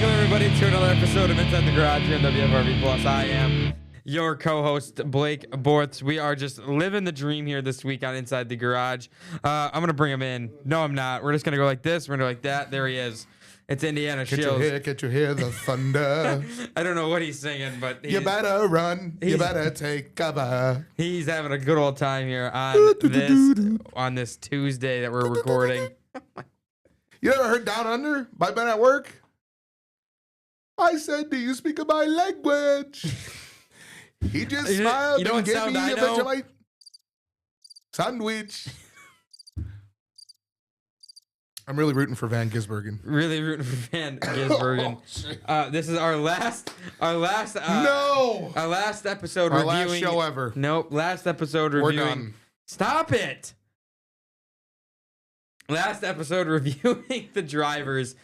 Welcome, everybody, to another episode of Inside the Garage here on WFRV Plus. I am your co-host, Blake Bortz. We are just living the dream here this week on Inside the Garage. I'm going to bring him in. No, I'm not. We're just going to go like this. We're going to go like that. There he is. It's Indiana Shields. Get your hear the thunder. I don't know what he's singing, but You better run. You better take cover. he's having a good old time here on this Tuesday that we're recording. You ever heard Down Under by Ben at Work? I said, do you speak my language? He just smiled you know and what gave sound me I a know? Vegemite sandwich. I'm really rooting for Van Gisbergen. Really rooting for Van Gisbergen. This is our last No! Our last episode Our reviewing. last show ever. Nope. Last episode We're reviewing. done. Stop it. Last episode reviewing the drivers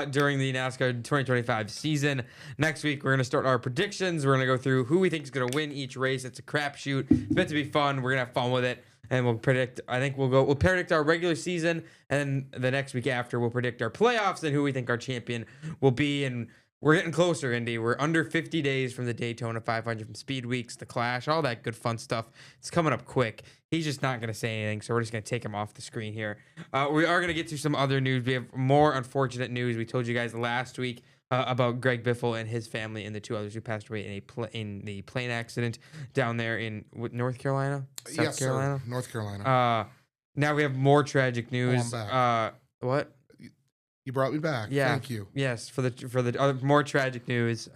during the NASCAR 2025 season. Next week, we're going to start our predictions. We're going to go through who we think is going to win each race. It's a crapshoot. It's meant to be fun. We're going to have fun with it. And we'll predict, we'll predict our regular season. And then the next week after, we'll predict our playoffs and who we think our champion will be. And we're getting closer, Indy. We're under 50 days from the Daytona 500, from Speed Weeks, the Clash, all that good fun stuff. It's coming up quick. He's just not going to say anything, so we're just going to take him off the screen here. We are going to get to some other news. We have more unfortunate news. We told you guys last week about Greg Biffle and his family and the two others who passed away in the plane accident down there in North Carolina? South Carolina? Sir. North Carolina. Now we have more tragic news. I'm back. What? You brought me back. Yeah. Thank you. Yes, for the other more tragic news.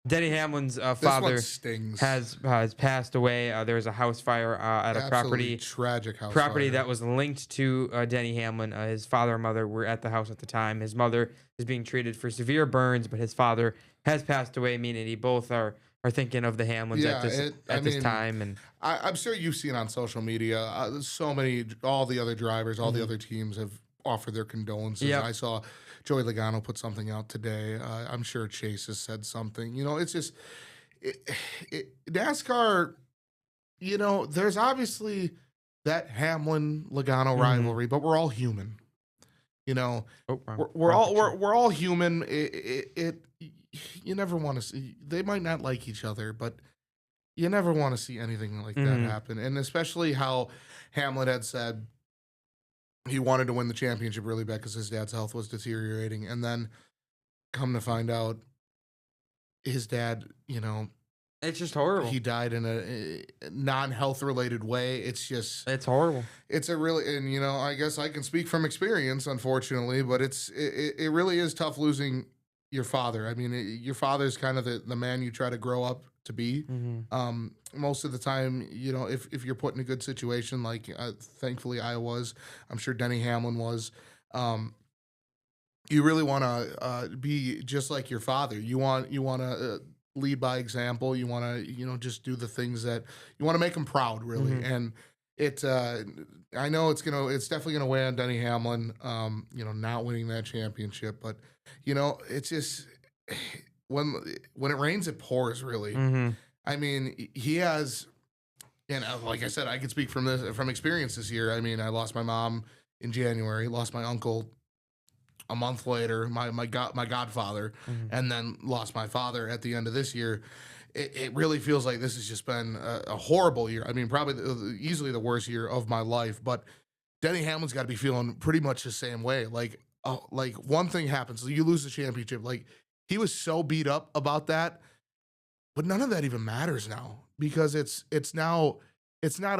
Denny Hamlin's This father one stings. has passed away. There was a house fire at a Absolutely property tragic house property fire. that was linked to Denny Hamlin. His father and mother were at the house at the time. His mother is being treated for severe burns, but his father has passed away, meaning he both are thinking of the Hamlins at this time. And I'm sure you've seen on social media, so many, all the other drivers, all the other teams have offered their condolences. Yep. I saw Joey Logano put something out today. I'm sure Chase has said something. You know, it's just NASCAR. You know, there's obviously that Hamlin-Logano rivalry, but we're all human. You know, we're all human. You never want to see. They might not like each other, but you never want to see anything like that happen. And especially how Hamlin had said he wanted to win the championship really bad because his dad's health was deteriorating, and then come to find out, his dad, you know, it's just horrible. he died in a non-health related way. It's horrible. It's a really, and you know, I guess I can speak from experience, unfortunately, but it really is tough losing your father. I mean, your father's kind of the man you try to grow up to be. Most of the time, you know, if you're put in a good situation, like thankfully I was, I'm sure Denny Hamlin was, you really want to be just like your father. You want to lead by example. You want to, you know, just do the things that you want to make him proud, really. And I know it's definitely gonna weigh on Denny Hamlin, you know, not winning that championship, but you know, it's just when it rains, it pours, really. I mean, he has, and like I said, I can speak from experience this year. I mean, I lost my mom in January, lost my uncle a month later, my godfather, and then lost my father at the end of this year. It really feels like this has just been a horrible year. I mean, probably easily the worst year of my life. But Denny Hamlin's got to be feeling pretty much the same way. Like one thing happens, you lose the championship. Like, he was so beat up about that, but none of that even matters now, because it's not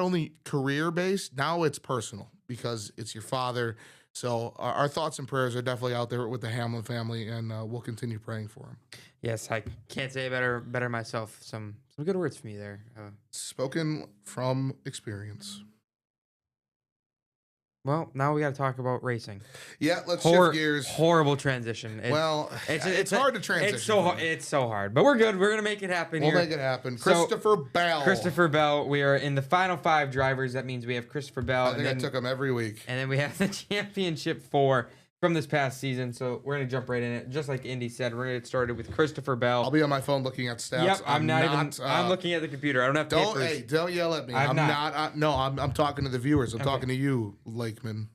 only career based, now it's personal because it's your father. So our thoughts and prayers are definitely out there with the Hamlin family, and we'll continue praying for him. Yes, I can't say it better myself. Some good words from you there. Spoken from experience. Well, now we got to talk about racing. Yeah, let's shift gears. Horrible transition. It's hard to transition. It's so hard, but we're good. We're gonna make it happen. We'll make it happen. Christopher Bell. We are in the final 5 drivers. That means we have Christopher Bell. I think I took him every week. And then we have the championship 4 from this past season. So we're going to jump right in it. Just like Indy said, we're going to get started with Christopher Bell. I'll be on my phone looking at stats. Yep, I'm looking at the computer. I don't have papers. Hey, don't yell at me. I'm talking to the viewers. I'm talking to you, Lakeman.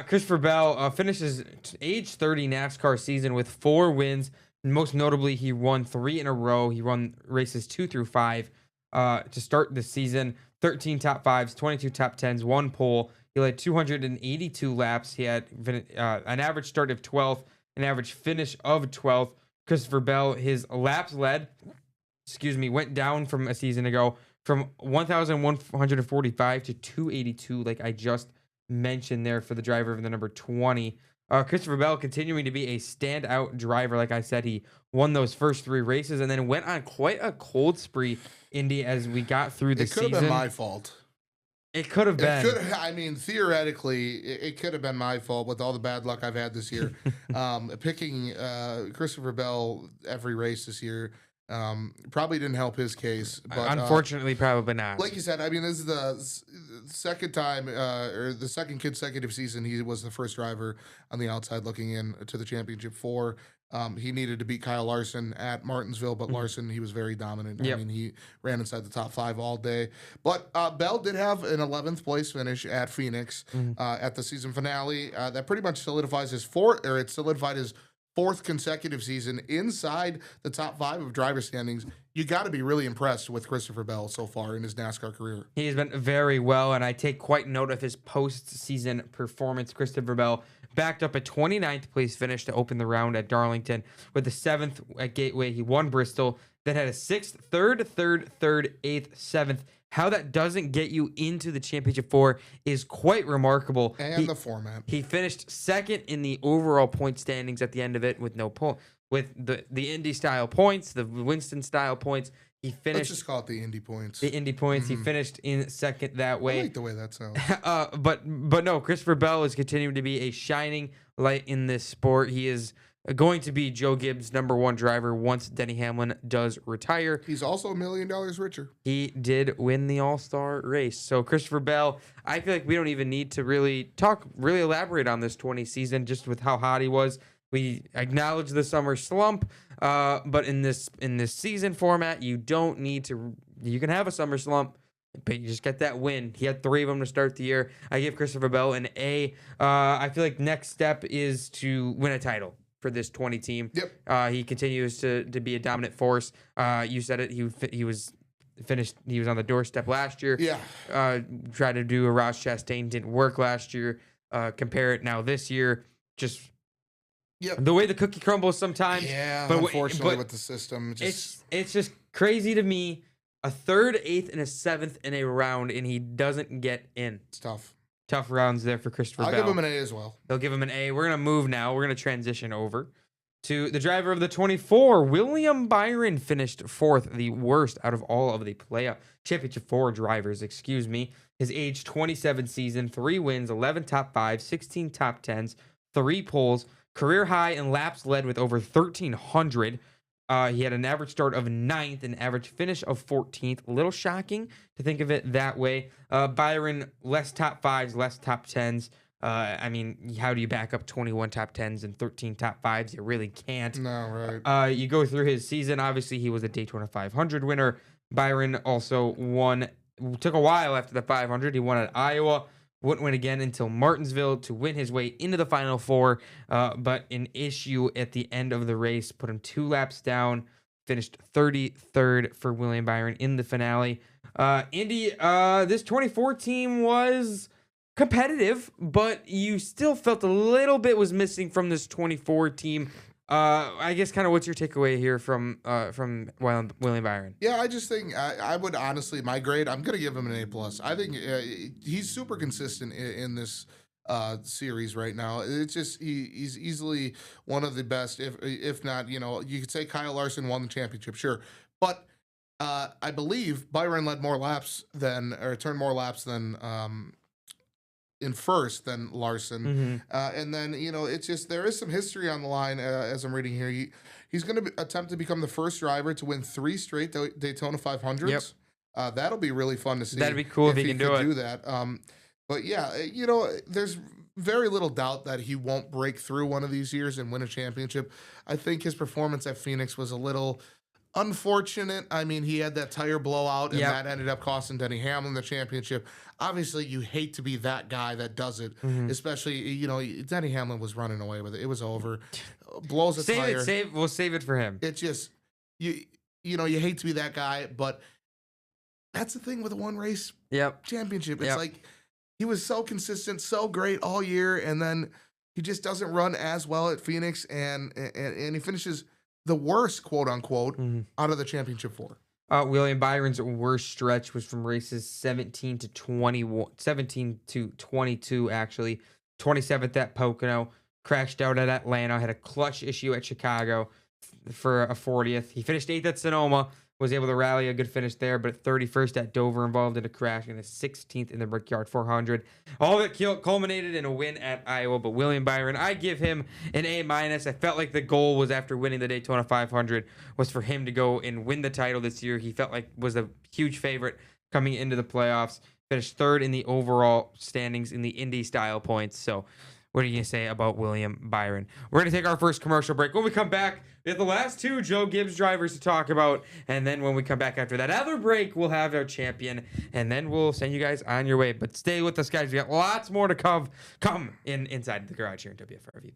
Christopher Bell finishes age 30 NASCAR season with 4 wins. Most notably, he won 3 in a row. He won races 2 through 5 to start the season. 13 top 5s, 22 top 10s, 1 pole. He led 282 laps. He had an average start of 12th, an average finish of 12th. Christopher Bell, his laps led, went down from a season ago from 1,145 to 282, like I just mentioned there for the driver of the number 20. Christopher Bell continuing to be a standout driver. Like I said, he won those first 3 races and then went on quite a cold spree, Indy, as we got through the season. It could have been my fault. It could have been. I mean, theoretically, it could have been my fault with all the bad luck I've had this year. Picking Christopher Bell every race this year probably didn't help his case. But unfortunately, probably not. Like you said, I mean, this is the second time or the second consecutive season he was the first driver on the outside looking in to the championship 4. He needed to beat Kyle Larson at Martinsville, but Larson, he was very dominant. Yep. I mean, he ran inside the top 5 all day. But Bell did have an 11th place finish at Phoenix at the season finale. That pretty much solidifies his solidified his 4th consecutive season inside the top 5 of driver standings. You got to be really impressed with Christopher Bell so far in his NASCAR career. He's been very well, and I take quite note of his postseason performance. Christopher Bell backed up a 29th place finish to open the round at Darlington with the 7th at Gateway. He won Bristol, then had a 6th, 3rd, 8th, 7th. How that doesn't get you into the championship 4 is quite remarkable. And the format. He finished 2nd in the overall point standings at the end of it with no point. With the Indy style points, the Winston style points, he finished. Let's just call it the Indy points. The Indy points. He finished in 2nd that way. I like the way that sounds. But no, Christopher Bell is continuing to be a shining light in this sport. He is going to be Joe Gibbs' #1 driver once Denny Hamlin does retire. He's also $1 million richer. He did win the All-Star race. So Christopher Bell, I feel like we don't even need to really elaborate on this 20 season just with how hot he was. We acknowledge the summer slump, but in this season format, you don't need to. You can have a summer slump, but you just get that win. He had 3 of them to start the year. I give Christopher Bell an A. I feel like next step is to win a title for this 20 team. Yep. He continues to be a dominant force. You said it. He was finished. He was on the doorstep last year. Yeah. Tried to do a Ross Chastain, didn't work last year. Compare it now this year. Just. Yep. The way the cookie crumbles sometimes. Yeah, but unfortunately with the system. It's just crazy to me. A 3rd, 8th, and a 7th in a round, and he doesn't get in. It's tough. Tough rounds there for Christopher Bell. I'll give him an A as well. They'll give him an A. We're going to move now. We're going to transition over to the driver of the 24. William Byron finished 4th, the worst out of all of the championship 4 drivers, His age 27 season, 3 wins, 11 top 5s, 16 top 10s, 3 poles. Career high in laps led with over 1,300. He had an average start of 9th, an average finish of 14th. A little shocking to think of it that way. Byron, less top 5s, less top 10s. I mean, how do you back up 21 top 10s and 13 top 5s? You really can't. No, right. You go through his season. Obviously, he was a Daytona 500 winner. Byron also won. Took a while after the 500. He won at Iowa. Wouldn't win again until Martinsville to win his way into the Final Four. But an issue at the end of the race put him 2 laps down. Finished 33rd for William Byron in the finale. Indy, this 24 team was competitive, but you still felt a little bit was missing from this 24 team. I guess kind of what's your takeaway here from William Byron? Yeah, I just think I would honestly, my grade, I'm gonna give him an A+. I think he's super consistent in this series right now. It's just he's easily one of the best, if not, you could say Kyle Larson won the championship, sure, but I believe Byron turned more laps than in first than Larson. And then, it's just, there is some history on the line as I'm reading here. He's going to attempt to become the first driver to win 3 straight Daytona 500s. Yep. That'll be really fun to see. That'd be cool if he can do that. But yeah, there's very little doubt that he won't break through one of these years and win a championship. I think his performance at Phoenix was a little unfortunate. I mean, he had that tire blowout, and Yep. that ended up costing Denny Hamlin the championship. Obviously, you hate to be that guy that does it, Mhm. especially, Denny Hamlin was running away with it. It was over. Blows a tire. We'll save it for him. It just, you you hate to be that guy, but that's the thing with a one race Yep. championship. It's Yep. like he was so consistent, so great all year, and then he just doesn't run as well at Phoenix, and he finishes the worst, quote unquote, Mhm. out of the championship four. William Byron's worst stretch was from races 17 to 21, 17 to 22, actually. 27th at Pocono, crashed out at Atlanta, had a clutch issue at Chicago for a 40th. He finished 8th at Sonoma, was able to rally a good finish there, but 31st at Dover, involved in a crash, and a 16th in the Brickyard 400. All of it culminated in a win at Iowa, but William Byron, I give him an A-. I felt like the goal was, after winning the Daytona 500, was for him to go and win the title this year. He felt like was a huge favorite coming into the playoffs. Finished third in the overall standings in the Indy style points. So what are you going to say about William Byron? We're going to take our first commercial break. When we come back, we have the last two Joe Gibbs drivers to talk about. And then when we come back after that other break, we'll have our champion. And then we'll send you guys on your way. But stay with us, guys. We got lots more to come inside the garage here in WFRV+.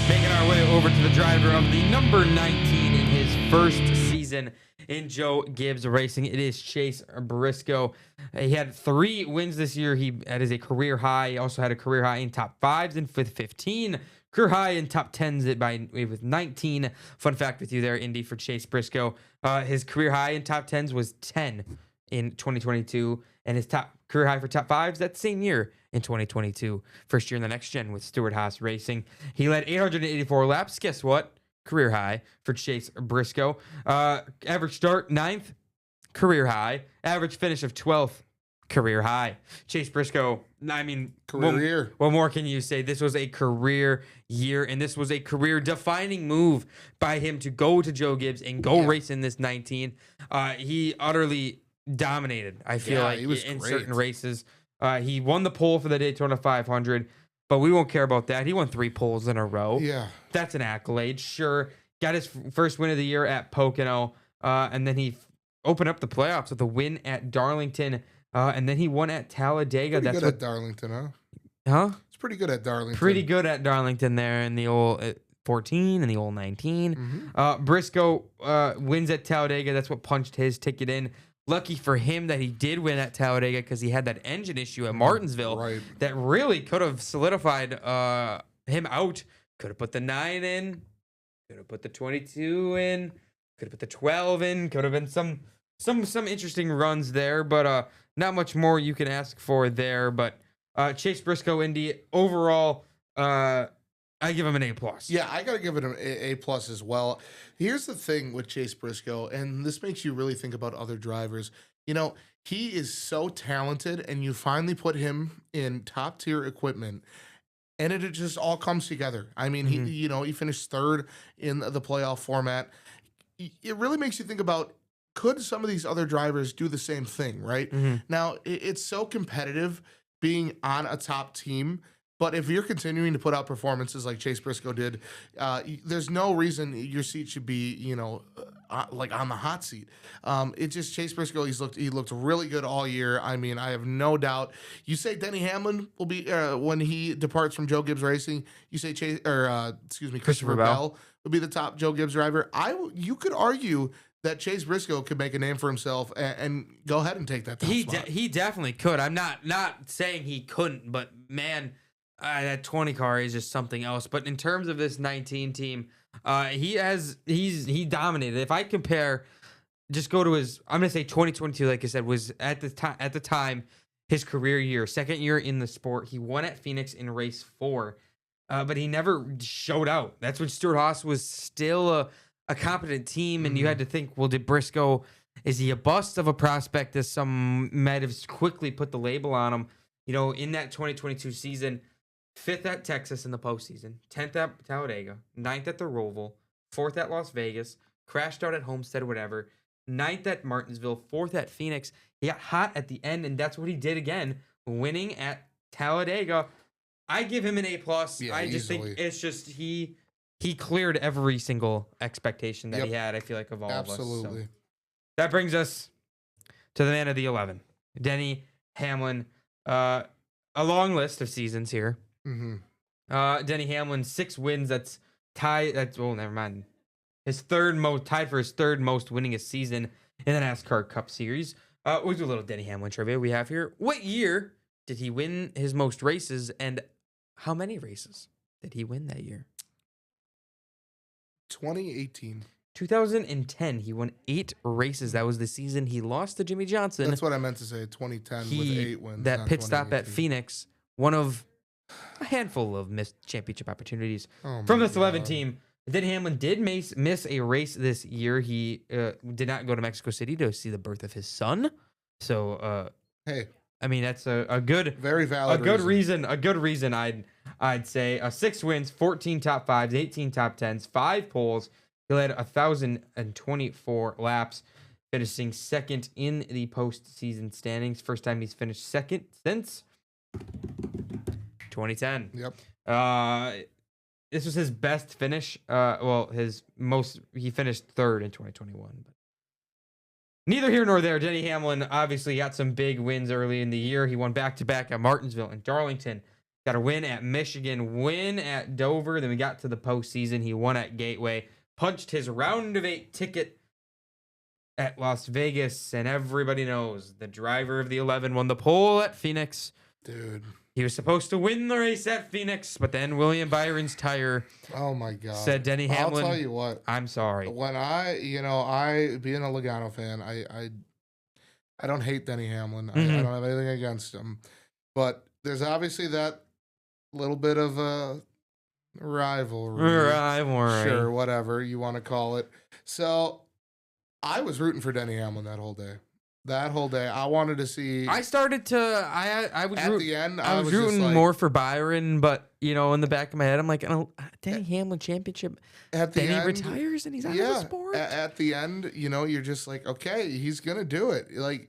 Making our way over to the driver of the number 19 in his first season in Joe Gibbs Racing. It is Chase Briscoe. He had 3 wins this year. That is a career high. He also had a career high in top 5s and 15. Career high in top 10s with 19. Fun fact with you there, Indy, for Chase Briscoe. His career high in top 10s was 10 in 2022. And his career high for top 5s that same year in 2022. First year in the next gen with Stewart Haas Racing. He led 884 laps. Guess what? Career high for Chase Briscoe. Average start 9th, career high. Average finish of 12th, career high. Chase Briscoe, I mean, Career year. What more can you say? This was a career year, and this was a career-defining move by him to go to Joe Gibbs and go race in this 19. He utterly dominated, I feel like, he was in great. certain races. He won the pole for the Daytona 500, but we won't care about that. He won 3 poles in a row. Yeah. That's an accolade, sure. Got his first win of the year at Pocono, and then he opened up the playoffs with a win at Darlington, and then he won at Talladega. Pretty good at Darlington, huh? Huh? It's pretty good at Darlington. Pretty good at Darlington there in the old 14 and the old 19. Briscoe wins at Talladega. That's what punched his ticket in. Lucky for him that he did win at Talladega, because he had that engine issue at Martinsville that really could have solidified him out. Could have put the 9 in, could have put the 22 in, could have put the 12 in. Could have been some interesting runs there, but not much more you can ask for there. But Chase Briscoe, Indy, overall, I give him an A+. Yeah, I got to give it an A+ as well. Here's the thing with Chase Briscoe, and this makes you really think about other drivers. He is so talented, and you finally put him in top-tier equipment, and it just all comes together. I mean, he finished 3rd in the playoff format. It really makes you think about, could some of these other drivers do the same thing, right? Now, it's so competitive being on a top team, but if you're continuing to put out performances like Chase Briscoe did, there's no reason your seat should be, like on the hot seat. It's just Chase Briscoe. He looked really good all year. I mean, I have no doubt. You say Denny Hamlin will be when he departs from Joe Gibbs Racing. You say Christopher Bell will be the top Joe Gibbs driver. You could argue that Chase Briscoe could make a name for himself and go ahead and take that top spot. He definitely could. I'm not saying he couldn't, but man, that 20 car is just something else. But in terms of this 19 team, he dominated. If I compare, just go to I'm gonna say 2022, like I said, was at the time his career year, second year in the sport. He won at Phoenix in race 4, but he never showed out. That's when Stewart Haas was still a competent team, and you had to think, well, did Briscoe, is he a bust of a prospect, as some might have quickly put the label on him? In that 2022 season, 5th at Texas in the postseason, 10th at Talladega, 9th at the Roval, 4th at Las Vegas, crashed out at Homestead, whatever, 9th at Martinsville, 4th at Phoenix. He got hot at the end, and that's what he did again, winning at Talladega. I give him an A plus. Yeah, I just easily. think it's just he cleared every single expectation that Yep. he had. I feel like of all of us. So Absolutely. that brings us to the man of the 11, Denny Hamlin. A long list of seasons here. Mm-hmm. Denny Hamlin, 6 wins. That's tied. That's never mind. His third most, tied for his third most winningest season in the NASCAR Cup Series. We'll do a little Denny Hamlin trivia we have here. What year did he win his most races, and how many races did he win that year? 2018. 2010. He won 8 races. That was the season he lost to Jimmy Johnson. That's what I meant to say. 2010 with 8 wins. That not pit stop at 2018. Phoenix, one of a handful of missed championship opportunities Oh from my this 11 God. team. Denny Hamlin did miss a race this year. He did not go to Mexico City to see the birth of his son. So, Hey, I mean, that's a good very valid. a good reason. A good reason. I'd say 6 wins, 14 top 5s, 18 top 10s, 5 poles. He led 1,024 laps, finishing second in the postseason standings. First time he's finished second since 2010. Yep. This was his best finish. He finished third in 2021. But neither here nor there. Denny Hamlin obviously got some big wins early in the year. He won back-to-back at Martinsville and Darlington. Got a win at Michigan, win at Dover. Then we got to the postseason. He won at Gateway, punched his round of 8 ticket at Las Vegas, and everybody knows the driver of the 11 won the pole at Phoenix. Dude. He was supposed to win the race at Phoenix, but then William Byron's tire Oh my God. said Denny Hamlin, I'll tell you what. I'm sorry. When I being a Logano fan, I don't hate Denny Hamlin. I don't have anything against him, but there's obviously that little bit of a rivalry. Sure, whatever you want to call it. So I was rooting for Denny Hamlin that whole day. I wanted to see. I started to. I was at the end. I was just rooting like, more for Byron, but in the back of my head, I'm like, oh, Denny Hamlin championship. At the Then end, he retires and he's out of the sport. At the end, you're just like, okay, he's gonna do it. Like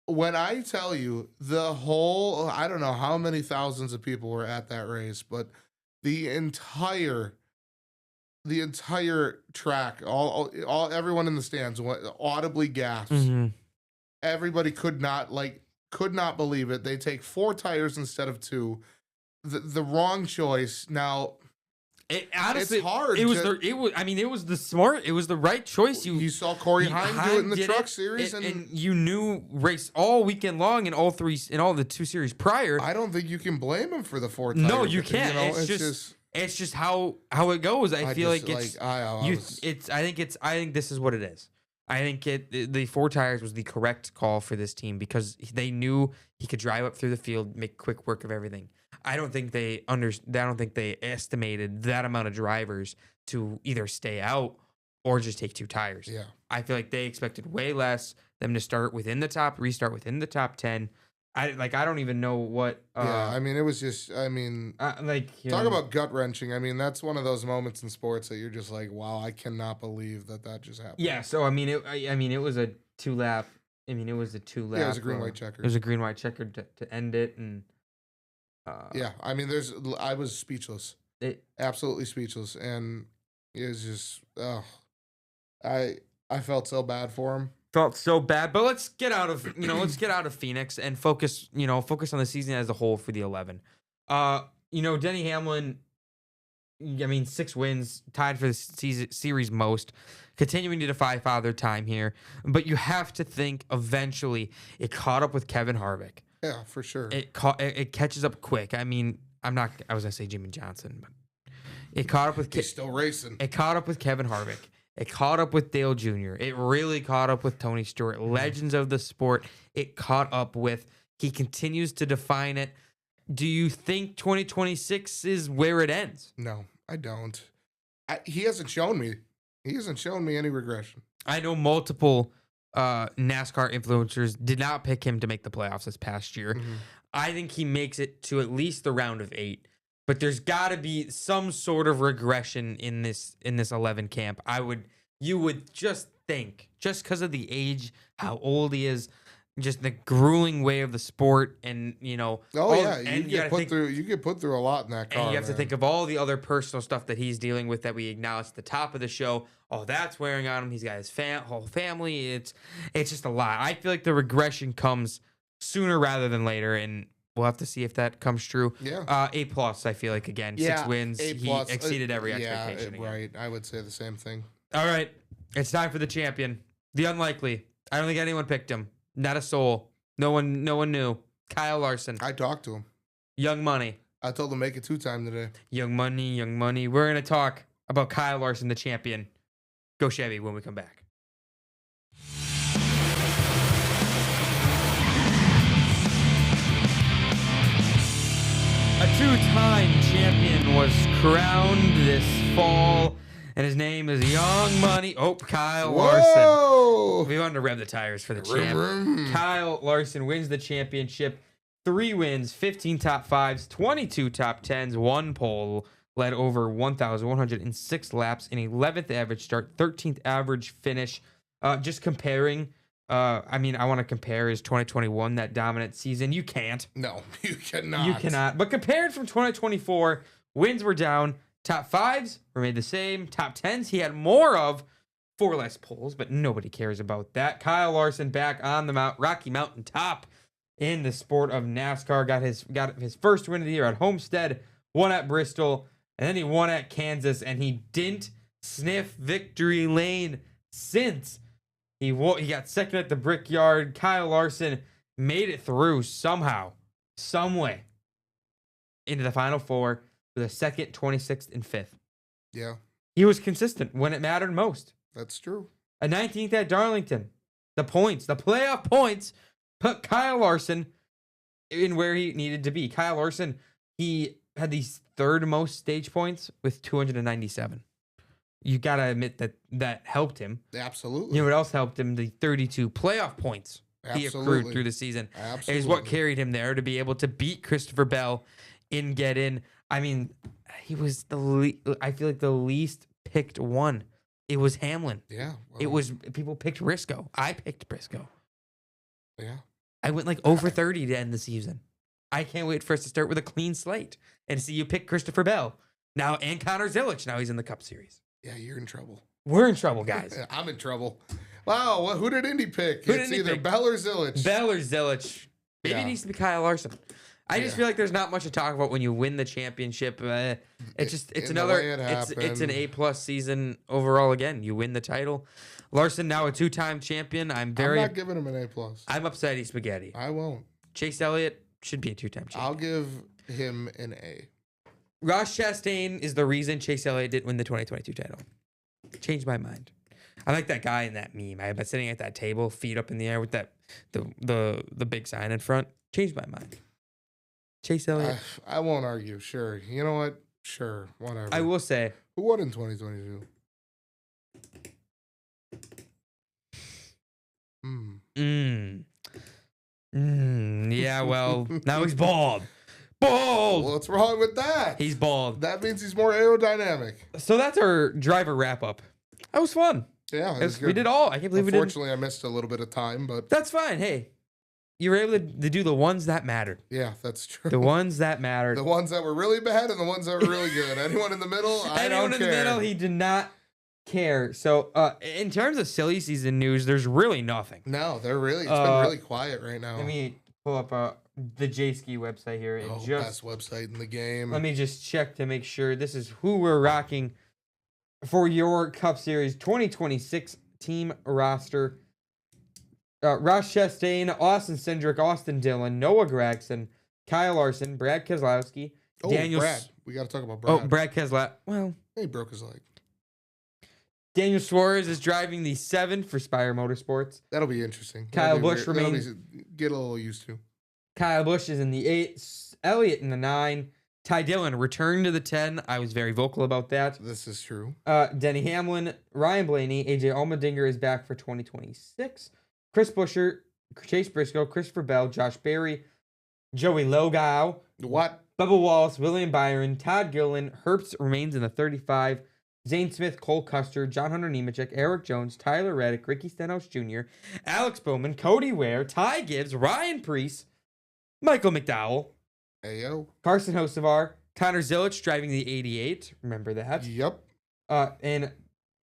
when I tell you the whole, I don't know how many thousands of people were at that race, but the entire track, all everyone in the stands audibly gasps. Mm-hmm. Everybody could not believe it. They take 4 tires instead of 2. The wrong choice. Now, Honestly, it's hard. It was the right choice. You saw Corey Heim do it in the did truck series, and you knew race all weekend long in all the 2 series prior. I don't think you can blame him for the 4 tires. No, you can't. It's just how it goes. I think this is what it is. I think the 4 tires was the correct call for this team because they knew he could drive up through the field, make quick work of everything. I don't think they estimated that amount of drivers to either stay out or just take 2 tires. Yeah. I feel like they expected way less, them to restart within the top 10. I don't even know what. I mean, it was just. I mean, talk about gut wrenching. I mean, that's one of those moments in sports that you're just like, wow, I cannot believe that just happened. Yeah. So it was a 2 lap. It was a 2 lap. Yeah, it was a green white checker. It was a green white checker to end it, and. Yeah, I mean, I was speechless. Absolutely speechless, and it was just. I felt so bad for him. Felt so bad, but let's get out of Phoenix and focus on the season as a whole for the 11. Denny Hamlin, 6 wins, tied for the series most, continuing to defy father time here. But you have to think eventually it caught up with Kevin Harvick. Yeah, for sure. It catches up quick. I mean, I was gonna say Jimmy Johnson, but it caught up with. He's still racing. It caught up with Kevin Harvick. It caught up with Dale Jr. It really caught up with Tony Stewart, legends of the sport. It caught up with. He continues to define it. Do you think 2026 is where it ends? No, I don't. He hasn't shown me. He hasn't shown me any regression. I know multiple NASCAR influencers did not pick him to make the playoffs this past year. Mm-hmm. I think he makes it to at least the round of 8. But there's got to be some sort of regression in this 11 camp. You would just think, just because of the age, how old he is, just the grueling way of the sport, and Oh yeah, and you get put through a lot in that car. and you have to man. think of all the other personal stuff that he's dealing with that we acknowledged at the top of the show. Oh, that's wearing on him. He's got his whole family. It's just a lot. I feel like the regression comes sooner rather than later, and we'll have to see if that comes true. Yeah. A plus. I feel like again, 6 wins. A He plus. exceeded every expectation. Again. Right. I would say the same thing. All right, it's time for the champion, the unlikely. I don't think anyone picked him. Not a soul. No one knew. Kyle Larson. I talked to him. Young Money. I told him make it 2-time today. Young Money, Young Money. We're going to talk about Kyle Larson, the champion. Go Chevy when we come back. A 2-time champion was crowned this fall, and his name is Young Money. Oh, Kyle Larson. Whoa! We wanted to rev the tires for the Vroom, champ. vroom. Kyle Larson wins the championship. 3 wins, 15 top 5s, 22 top 10s, 1 pole, led over 1,106 laps, an 11th average start, 13th average finish. Just comparing, I want to compare his 2021, that dominant season. You can't. No, you cannot. You cannot. But compared from 2024, wins were down. Top 5s were made the same. Top 10s he had more of. 4 less poles, but nobody cares about that. Kyle Larson back on the Rocky Mountain top in the sport of NASCAR. Got his first win of the year at Homestead, won at Bristol, and then he won at Kansas, and he didn't sniff victory lane since. He got second at the Brickyard. Kyle Larson made it through somehow, some way, into the Final Four with a 2nd, 26th, and 5th. Yeah, He was consistent when it mattered most. that's true. A 19th at Darlington. The playoff points, put Kyle Larson in where he needed to be. Kyle Larson, he had the 3rd most stage points with 297. You got to admit that helped him. Absolutely. You know what else helped him? The 32 playoff points he accrued Absolutely. through the season Absolutely. is what carried him there to be able to beat Christopher Bell in get in. I mean, he was I feel like the least picked one. It was Hamlin. Yeah. It was people picked Briscoe. I picked Briscoe. Yeah. I went like over 30 to end the season. I can't wait for us to start with a clean slate and see you pick Christopher Bell now and Connor Zilic. Now he's in the Cup Series. Yeah, you're in trouble. We're in trouble, guys. I'm in trouble. Wow. Who did Indy pick? Who did It's Indy either pick? Bell or Zilic. Bell or Zilic. Maybe Yeah. it needs to be Kyle Larson. I just Yeah. feel like there's not much to talk about when you win the championship. It's In the another way it it's an happened. A+ season overall. Again, you win the title. Larson now a 2-time champion. I'm not giving him an A+. I'm upset he's spaghetti. I won't. Chase Elliott should be a 2-time champion. I'll give him an A. Ross Chastain is the reason Chase Elliott didn't win the 2022 title. Changed my mind. I like that guy in that meme. I've been sitting at that table, feet up in the air with that the big sign in front. Changed my mind. Chase Elliott. I won't argue. Sure. You know what? Sure. Whatever. I will say, Who won in 2022? yeah, well, now he's bald. Bald. What's wrong with that? He's bald. That means he's more aerodynamic. So that's our driver wrap up. That was fun. Yeah, it was We good. did all. I can't believe we did. Unfortunately, I missed a little bit of time, but That's fine. Hey, you were able to do the ones that mattered. yeah, that's true. The ones that mattered. The ones that were really bad and the ones that were really good. Anyone in the middle, I Anyone don't in care. the middle, he did not care. So, in terms of silly season news, there's really nothing. No, they're really. It's been really quiet right now. Let me pull up the J-Ski website here. And Best website in the game. let me just check to make sure this is who we're rocking for your Cup Series 2026 team roster. Ross Chastain, Austin Cindric, Austin Dillon, Noah Gragson, Kyle Larson, Brad Keselowski, Daniel. Brad. We got to talk about Brad. Oh, Brad Keselowski. Well, He broke his leg. Daniel Suarez is driving the 7 for Spire Motorsports. That'll be interesting. Kyle That'll be Busch weird. That'll remains- get a little used to. Kyle Busch is in the 8. Elliott in the 9. Ty Dillon returned to the 10. I was very vocal about that. This is true. Denny Hamlin, Ryan Blaney, AJ Allmendinger is back for 2026. Chris Buescher, Chase Briscoe, Christopher Bell, Josh Berry, Joey Logano, What? Bubba Wallace, William Byron, Todd Gillen, Herbst remains in the 35. Zane Smith, Cole Custer, John Hunter Nemechek, Eric Jones, Tyler Reddick, Ricky Stenhouse Jr., Alex Bowman, Cody Ware, Ty Gibbs, Ryan Preece, Michael McDowell, Ayo. Carson Hocevar, Connor Zilic driving the 88. Remember that. Yep. And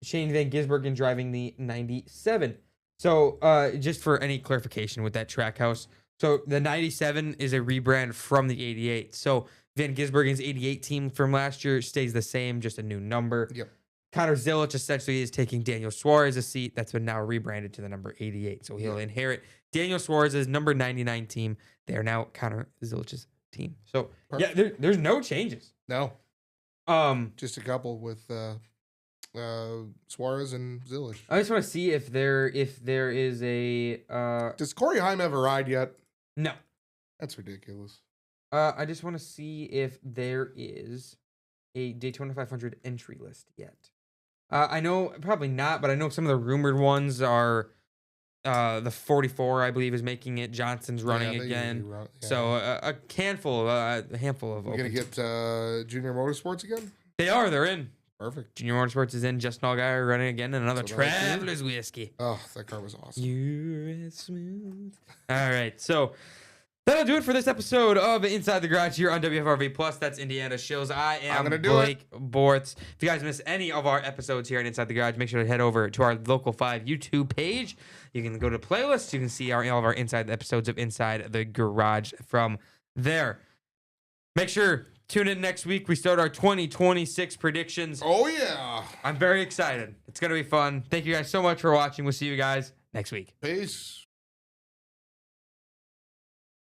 Shane Van Gisbergen driving the 97. So just for any clarification with that Trackhouse, so the 97 is a rebrand from the 88. So Van Gisbergen's 88 team from last year stays the same, just a new number. Yep. Connor Zilic essentially is taking Daniel Suarez's seat. That's been now rebranded to the number 88. So he'll inherit Daniel Suarez's number 99 team. They are now Connor Zilic's team. So Perfect. yeah, there's no changes. No. Just a couple with Suarez and Zilic. I just want to see if there is a Does Corey Heim have a ride yet? no. That's ridiculous. I just want to see if there is a Daytona 500 entry list yet. I know probably not, but I know some of the rumored ones are the 44, I believe, is making it. Johnson's running they again. usually run- yeah. So a handful of We're gonna opens. get Junior Motorsports again. They're in. Perfect. Junior Motorsports is in. Justin Allgaier running again, and another That's what I like to hear. Travelers whiskey. Oh, that car was awesome. You're as smooth. All right, so that'll do it for this episode of Inside the Garage here on WFRV Plus. That's Indiana Shills. I am gonna do Blake Bortz. If you guys miss any of our episodes here on Inside the Garage, make sure to head over to our Local 5 YouTube page. You can go to playlists. You can see all of our Inside episodes of Inside the Garage from there. Make sure tune in next week. We start our 2026 predictions. Oh yeah. I'm very excited. It's gonna be fun. Thank you guys so much for watching. We'll see you guys next week. Peace.